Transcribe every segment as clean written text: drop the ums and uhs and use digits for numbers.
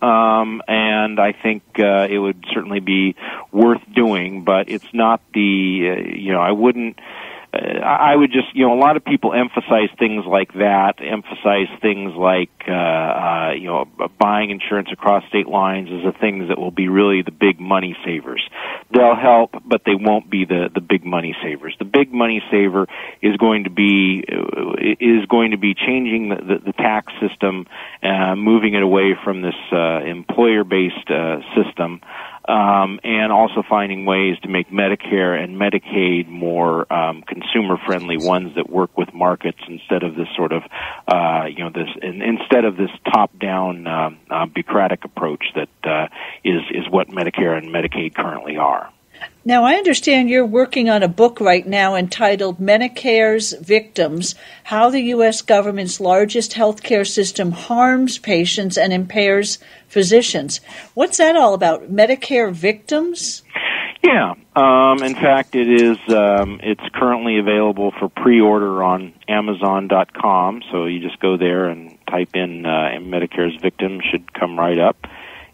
and I think it would certainly be worth doing, but it's not I would just, a lot of people emphasize things like that, emphasize things like, buying insurance across state lines as the things that will be really the big money savers. They'll help, but they won't be the big money savers. The big money saver is going to be changing the tax system, moving it away from this employer-based system. And also finding ways to make Medicare and Medicaid more consumer-friendly, ones that work with markets instead of this sort of, instead of this top-down bureaucratic approach that is what Medicare and Medicaid currently are. Now, I understand you're working on a book right now entitled Medicare's Victims, How the U.S. Government's Largest Healthcare System Harms Patients and Impairs Physicians. What's that all about? Medicare Victims? Yeah. In fact, it's currently available for pre-order on Amazon.com, so you just go there and type in Medicare's Victims, should come right up.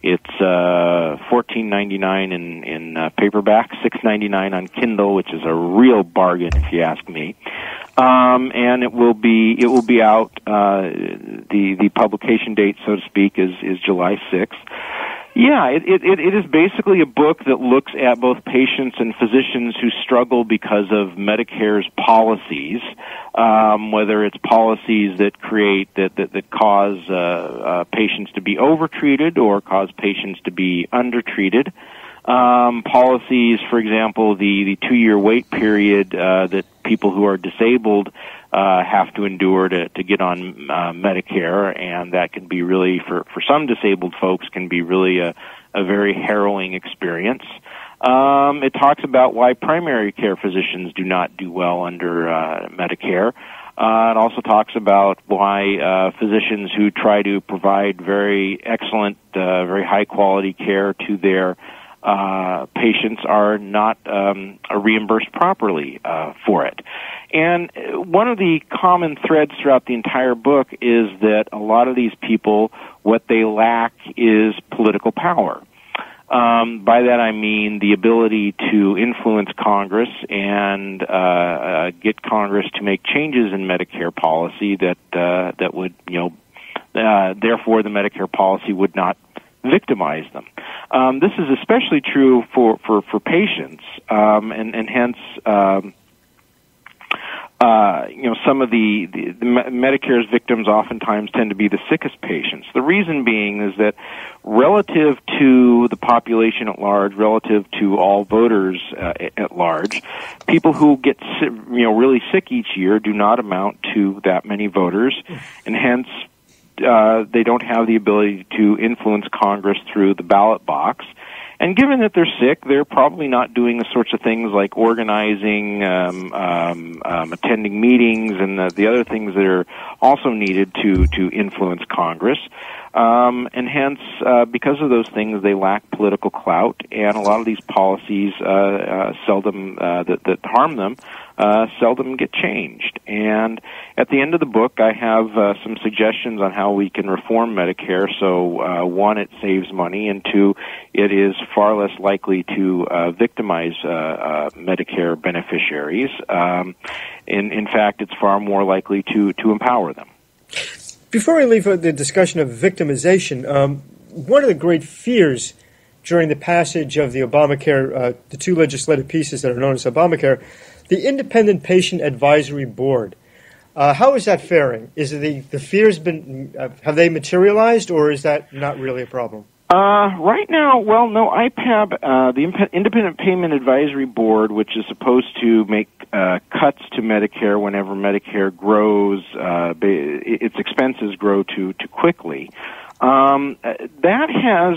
It's $14.99 in paperback, $6.99 on Kindle, which is a real bargain if you ask me. And it will be out. The publication date, so to speak, is July 6th. Yeah, it is basically a book that looks at both patients and physicians who struggle because of Medicare's policies, whether it's policies that cause patients to be overtreated or cause patients to be undertreated. Policies, for example, the 2-year wait period that people who are disabled have to endure to get on Medicare, and that can be really, for some disabled folks, can be really a very harrowing experience. It talks about why primary care physicians do not do well under Medicare. It also talks about why physicians who try to provide very excellent, very high-quality care to their patients are not reimbursed properly for it. And one of the common threads throughout the entire book is that a lot of these people, what they lack is political power. By that I mean the ability to influence Congress and get Congress to make changes in Medicare policy that would, therefore the Medicare policy would not victimize them. This is especially true for patients, and hence, some of the Medicare's victims oftentimes tend to be the sickest patients. The reason being is that relative to the population at large, relative to all voters at large, people who get really sick each year do not amount to that many voters, and hence they don't have the ability to influence Congress through the ballot box. And given that they're sick, they're probably not doing the sorts of things like organizing, attending meetings, and the other things that are also needed to influence Congress. And hence, because of those things, they lack political clout, and a lot of these policies seldom that harm them seldom get changed. And at the end of the book, I have some suggestions on how we can reform Medicare. So, one, it saves money, and two, it is far less likely to victimize Medicare beneficiaries. In fact, it's far more likely to empower them. Before we leave the discussion of victimization, one of the great fears during the passage of the Obamacare, the two legislative pieces that are known as Obamacare, the Independent Patient Advisory Board. How is that faring? Is the fears have they materialized, or is that not really a problem? Right now, well, no, IPAB, the Independent Payment Advisory Board, which is supposed to make cuts to Medicare whenever Medicare grows, its expenses grow too quickly. That has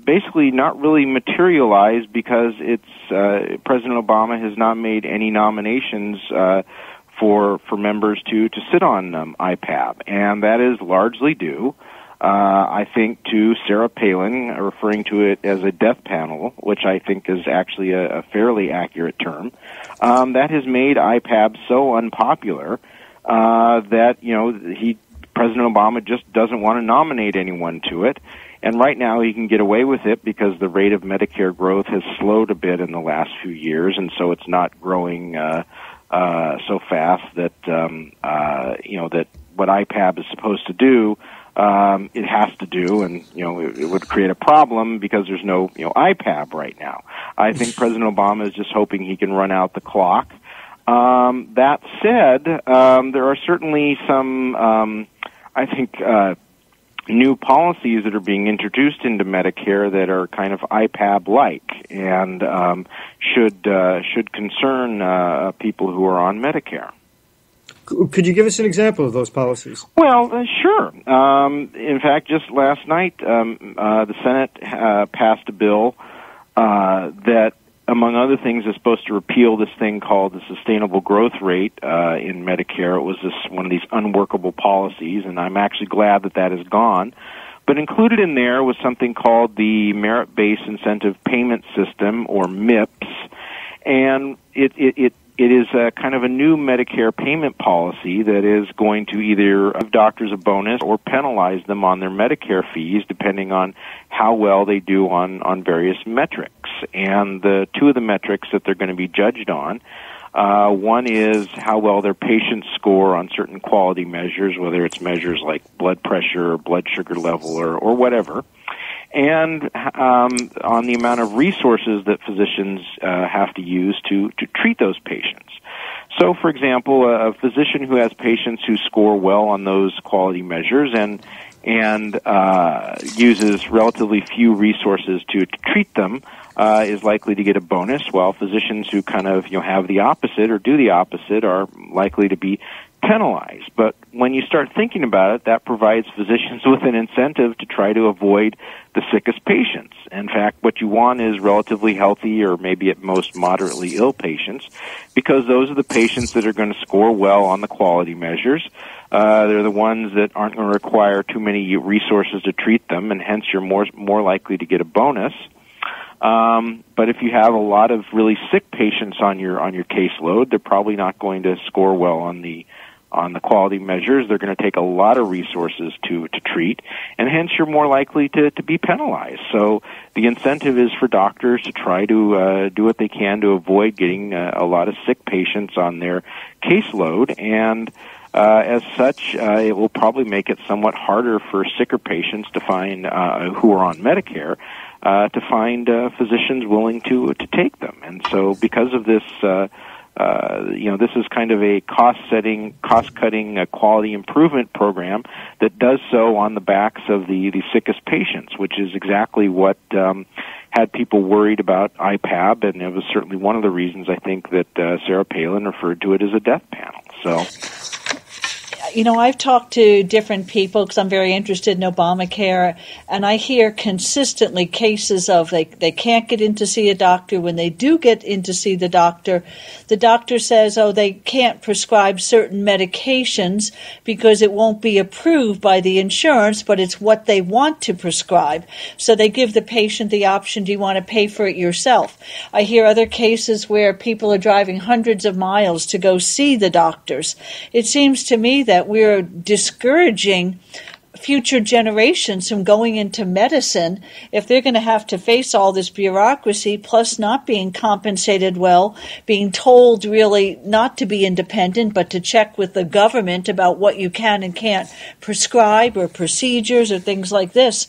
basically not really materialized because President Obama has not made any nominations for members to sit on IPAB, and that is largely due, I think, to Sarah Palin referring to it as a death panel, which I think is actually a fairly accurate term, that has made IPAB so unpopular that, he President Obama just doesn't want to nominate anyone to it. And right now he can get away with it because the rate of Medicare growth has slowed a bit in the last few years, and so it's not growing so fast that that what IPAB is supposed to do, it has to do, and it would create a problem because there's no IPAB right now. I think President Obama is just hoping he can run out the clock. That said, there are certainly some, new policies that are being introduced into Medicare that are kind of IPAB-like and should concern people who are on Medicare. Could you give us an example of those policies? Well, sure. In fact, just last night, the Senate passed a bill that, among other things, is supposed to repeal this thing called the sustainable growth rate in Medicare. It was one of these unworkable policies, and I'm actually glad that is gone. But included in there was something called the Merit-Based Incentive Payment System, or MIPS, and it is a kind of a new Medicare payment policy that is going to either give doctors a bonus or penalize them on their Medicare fees, depending on how well they do on various metrics. And the two of the metrics that they're going to be judged on, one is how well their patients score on certain quality measures, whether it's measures like blood pressure or blood sugar level or whatever, and on the amount of resources that physicians have to use to treat those patients. So, for example, a physician who has patients who score well on those quality measures and uses relatively few resources to treat them is likely to get a bonus, while physicians who kind of have the opposite or do the opposite are likely to be penalized. But when you start thinking about it, that provides physicians with an incentive to try to avoid the sickest patients. In fact, what you want is relatively healthy or maybe at most moderately ill patients, because those are the patients that are going to score well on the quality measures. They're the ones that aren't going to require too many resources to treat them, and hence you're more likely to get a bonus. But if you have a lot of really sick patients on your caseload, they're probably not going to score well on the quality measures. They're going to take a lot of resources to treat, and hence you're more likely to be penalized. So the incentive is for doctors to try to do what they can to avoid getting a lot of sick patients on their caseload, and as such, it will probably make it somewhat harder for sicker patients to find who are on Medicare to find physicians willing to take them. And so because of this, this is kind of a cost-cutting, quality improvement program that does so on the backs of the sickest patients, which is exactly what had people worried about IPAB, and it was certainly one of the reasons I think that Sarah Palin referred to it as a death panel. So, I've talked to different people because I'm very interested in Obamacare, and I hear consistently cases of they can't get in to see a doctor. When they do get in to see the doctor says, they can't prescribe certain medications because it won't be approved by the insurance, but it's what they want to prescribe. So they give the patient the option, do you want to pay for it yourself? I hear other cases where people are driving hundreds of miles to go see the doctors. It seems to me that we're discouraging future generations from going into medicine if they're going to have to face all this bureaucracy, plus not being compensated well, being told really not to be independent but to check with the government about what you can and can't prescribe or procedures or things like this.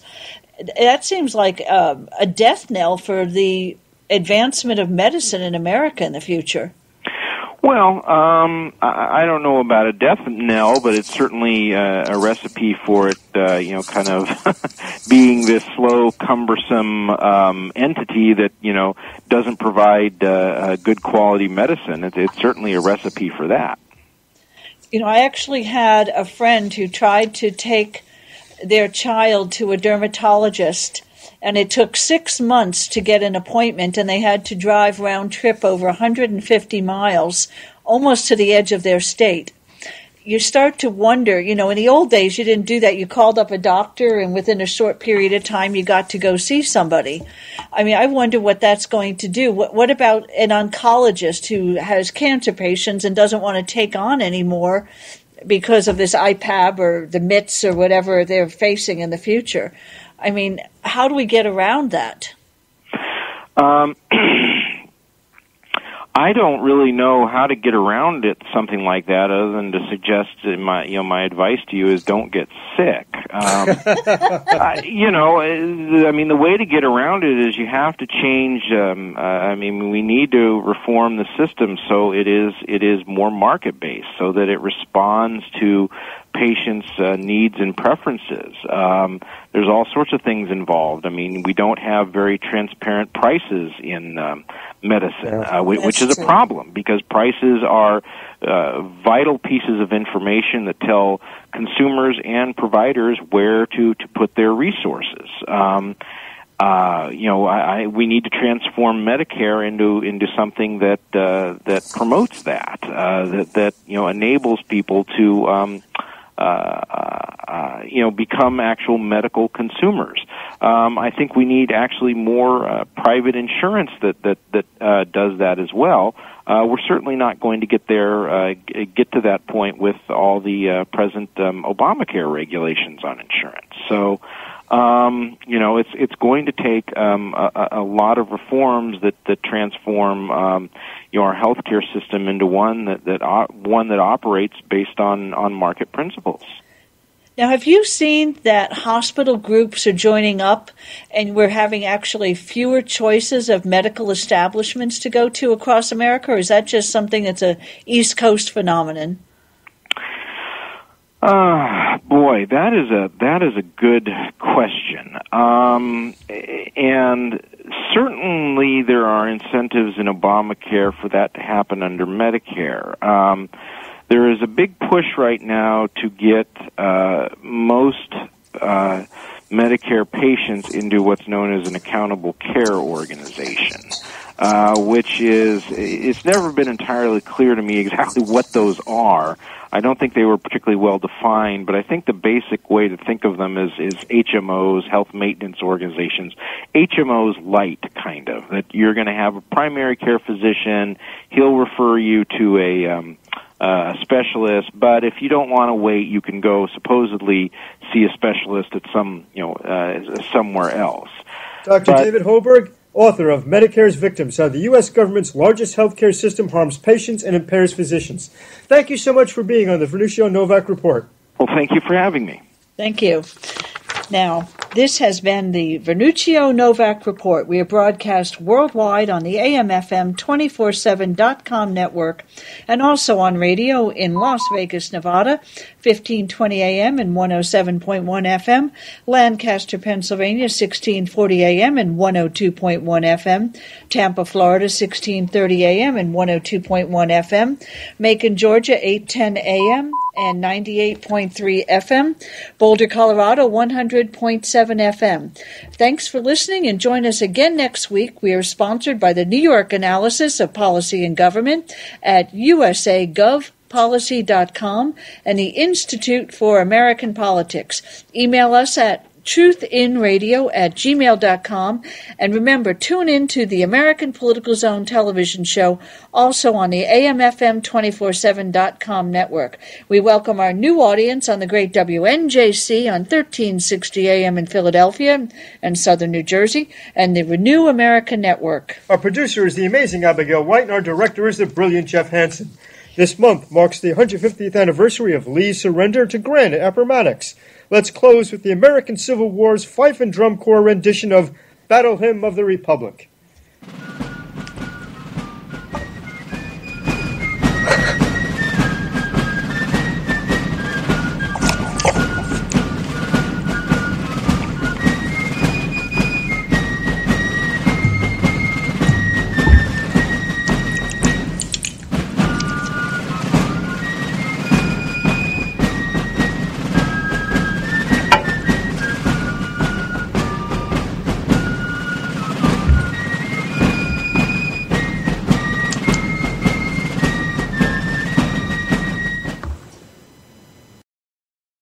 That seems like a death knell for the advancement of medicine in America in the future. Well, I don't know about a death knell, but it's certainly a recipe for it, kind of being this slow, cumbersome entity that, doesn't provide good quality medicine. It's certainly a recipe for that. I actually had a friend who tried to take their child to a dermatologist, and it took 6 months to get an appointment, and they had to drive round trip over 150 miles, almost to the edge of their state. You start to wonder, in the old days you didn't do that. You called up a doctor, and within a short period of time you got to go see somebody. I wonder what that's going to do. What about an oncologist who has cancer patients and doesn't want to take on any more? because of this IPAB or the MITS or whatever they're facing in the future. I mean, how do we get around that? I don't really know how to get around it, something like that, other than to suggest that my advice to you is don't get sick. I mean, the way to get around it is you have to change. We need to reform the system so it is more market based, so that it responds to patients' needs and preferences. There's all sorts of things involved. I mean, we don't have very transparent prices in medicine, which is a problem, because prices are vital pieces of information that tell consumers and providers where to put their resources. We need to transform Medicare into something that promotes that enables people to become actual medical consumers. I think we need actually more private insurance that does that as well. We're certainly not going to get to that point with all the present Obamacare regulations on insurance. So, it's going to take a lot of reforms that transform our healthcare system into one that operates based on market principles. Now, have you seen that hospital groups are joining up and we're having actually fewer choices of medical establishments to go to across America, or is that just something that's a East Coast phenomenon? Boy, that is a good question. And certainly there are incentives in Obamacare for that to happen under Medicare. There is a big push right now to get most Medicare patients into what's known as an accountable care organization, which it's never been entirely clear to me exactly what those are. I don't think they were particularly well defined, but I think the basic way to think of them is HMOs, health maintenance organizations, HMOs light, kind of, that you're going to have a primary care physician, he'll refer you to a specialist, but if you don't want to wait, you can go supposedly see a specialist at somewhere else. Dr. David Hoberg, author of Medicare's Victims, How the U.S. Government's Largest Healthcare System Harms Patients and Impairs Physicians. Thank you so much for being on the Vernuccio and Novak Report. Well, thank you for having me. Thank you. Now, this has been the Vernuccio Novak Report. We are broadcast worldwide on the AM/FM 247.com network and also on radio in Las Vegas, Nevada, 1520 AM and 107.1 FM, Lancaster, Pennsylvania, 1640 AM and 102.1 FM, Tampa, Florida, 1630 AM and 102.1 FM, Macon, Georgia, 810 AM and 98.3 FM, Boulder, Colorado, 100.7 FM. Thanks for listening, and join us again next week. We are sponsored by the New York Analysis of Policy and Government at usagov.policy.com and the Institute for American Politics. Email us at truthinradio@gmail.com. And remember, tune in to the American Political Zone television show, also on the AM/FM 247.com network. We welcome our new audience on the great WNJC on 1360 AM in Philadelphia and southern New Jersey, and the Renew America Network. Our producer is the amazing Abigail White, and our director is the brilliant Jeff Hansen. This month marks the 150th anniversary of Lee's surrender to Grant at Appomattox. Let's close with the American Civil War's Fife and Drum Corps rendition of Battle Hymn of the Republic.